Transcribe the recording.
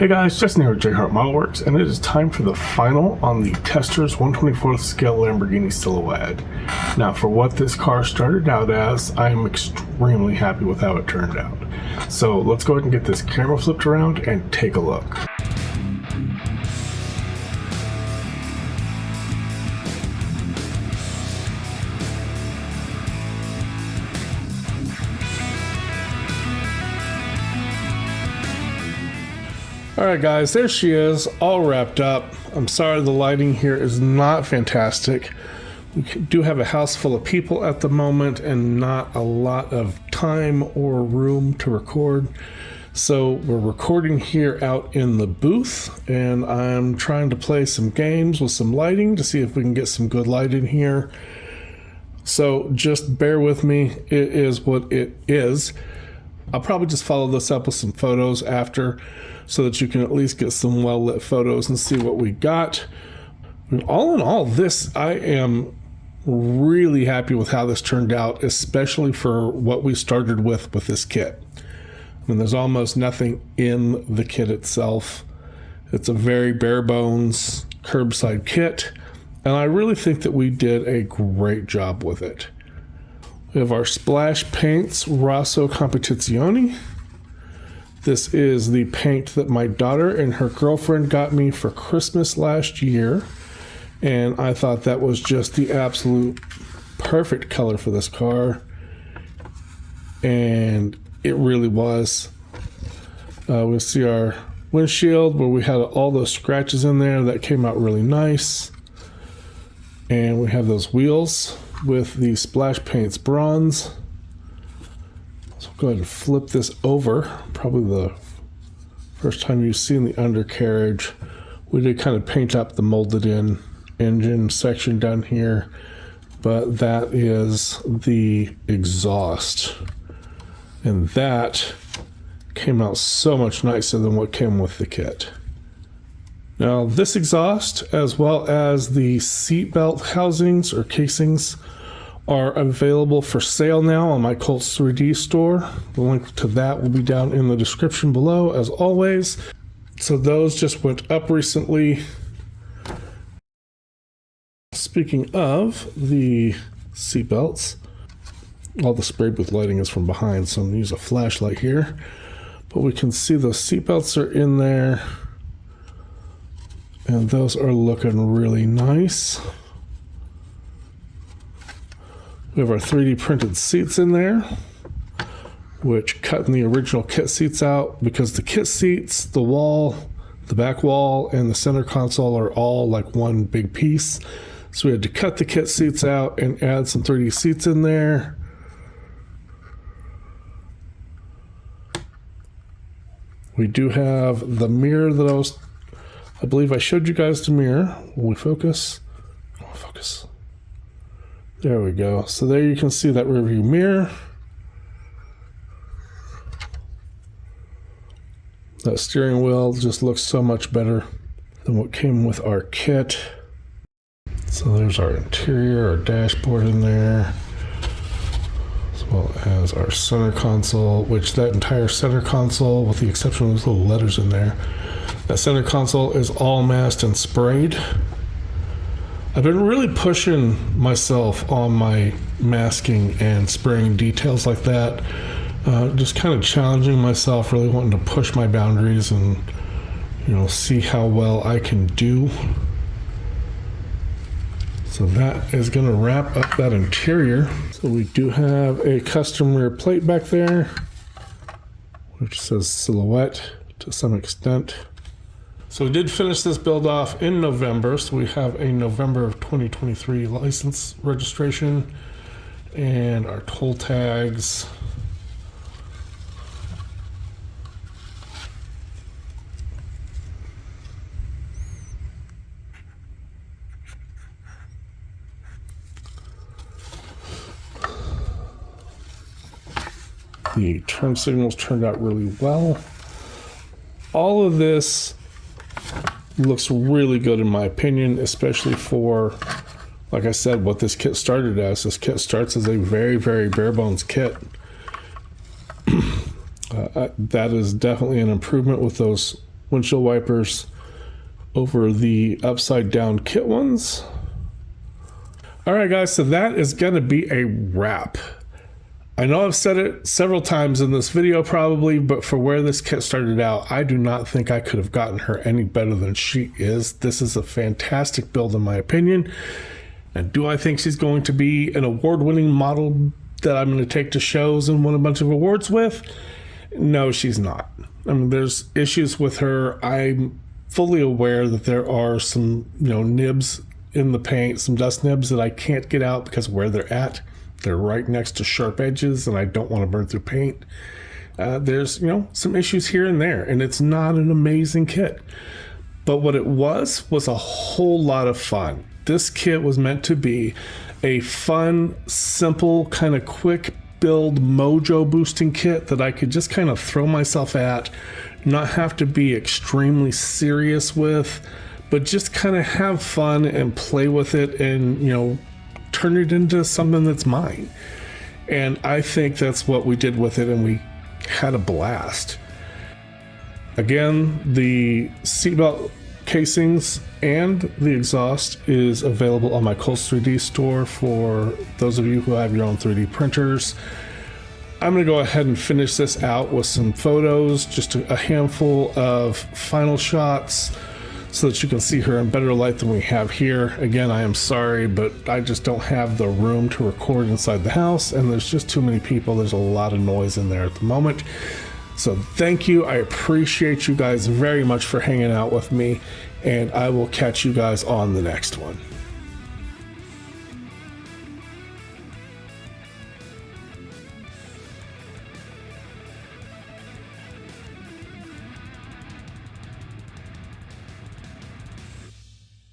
Hey guys, Justin here with JHart Modelworks, and it is time for the final on the Testors 1/24th scale Lamborghini Silhouette. Now, for what this car started out as, I am extremely happy with how it turned out. So let's go ahead and get this camera flipped around and take a look. Alright guys, there she is, all wrapped up. I'm sorry the lighting here is not fantastic. We do have a house full of people at the moment and not a lot of time or room to record. So we're recording here out in the booth, and I'm trying to play some games with some lighting to see if we can get some good light in here. So just bear with me, it is what it is. I'll probably just follow this up with some photos after, so that you can at least get some well-lit photos and see what we got. And all in all, I am really happy with how this turned out, especially for what we started with this kit. I mean, there's almost nothing in the kit itself. It's a very bare bones curbside kit, and I really think that we did a great job with it. We have our splash paints, Rosso Competizione. This is the paint that my daughter and her girlfriend got me for Christmas last year, and I thought that was just the absolute perfect color for this car, and it really was. We'll see our windshield where we had all those scratches in there. That came out really nice. And we have those wheels with the splash paints bronze. So go ahead and flip this over. Probably the first time you've seen the undercarriage. We did kind of paint up the molded in engine section down here, but that is the exhaust. And that came out so much nicer than what came with the kit. Now this exhaust, as well as the seatbelt housings or casings, are available for sale now on my Colts 3D store. The link to that will be down in the description below, as always. So those just went up recently. Speaking of the seatbelts, all the spray booth lighting is from behind, so I'm going to use a flashlight here. But we can see the seatbelts are in there, and those are looking really nice. We have our 3D printed seats in there, which cutting the original kit seats out, because the kit seats, the wall, the back wall, and the center console are all like one big piece. So we had to cut the kit seats out and add some 3D seats in there. We do have the mirror that I believe I showed you guys the mirror. Will we focus? Oh, focus. There we go. So there you can see that rear view mirror. That steering wheel just looks so much better than what came with our kit. So there's our interior, our dashboard in there, as well as our center console, which that entire center console, with the exception of those little letters in there, that center console is all masked and sprayed. I've been really pushing myself on my masking and spraying details like that. Just kind of challenging myself, really wanting to push my boundaries and, see how well I can do. So that is going to wrap up that interior. So we do have a custom rear plate back there, which says Silhouette to some extent. So we did finish this build off in November, so we have a November of 2023 license registration and our toll tags. The turn signals turned out really well. All of this looks really good in my opinion, especially for, like I said, what this kit started as. This kit starts as a very, very bare bones kit. That is definitely an improvement with those windshield wipers over the upside down kit ones. All right, guys, so that is going to be a wrap. I know I've said it several times in this video probably, but for where this kit started out, I do not think I could have gotten her any better than she is. This is a fantastic build in my opinion. And do I think she's going to be an award-winning model that I'm going to take to shows and win a bunch of awards with? No, she's not. I mean, there's issues with her. I'm fully aware that there are some, nibs in the paint, some dust nibs that I can't get out because where they're at, they're right next to sharp edges and I don't want to burn through paint. There's, some issues here and there, and it's not an amazing kit. But what it was a whole lot of fun. This kit was meant to be a fun, simple, kind of quick build mojo boosting kit that I could just kind of throw myself at, not have to be extremely serious with, but just kind of have fun and play with it and, turn it into something that's mine. And I think that's what we did with it, and we had a blast. Again, the seatbelt casings and the exhaust is available on my Coles 3D store for those of you who have your own 3D printers. I'm going to go ahead and finish this out with some photos, just a handful of final shots so that you can see her in better light than we have here. Again, I am sorry, but I just don't have the room to record inside the house, and there's just too many people. There's a lot of noise in there at the moment. So thank you. I appreciate you guys very much for hanging out with me, and I will catch you guys on the next one.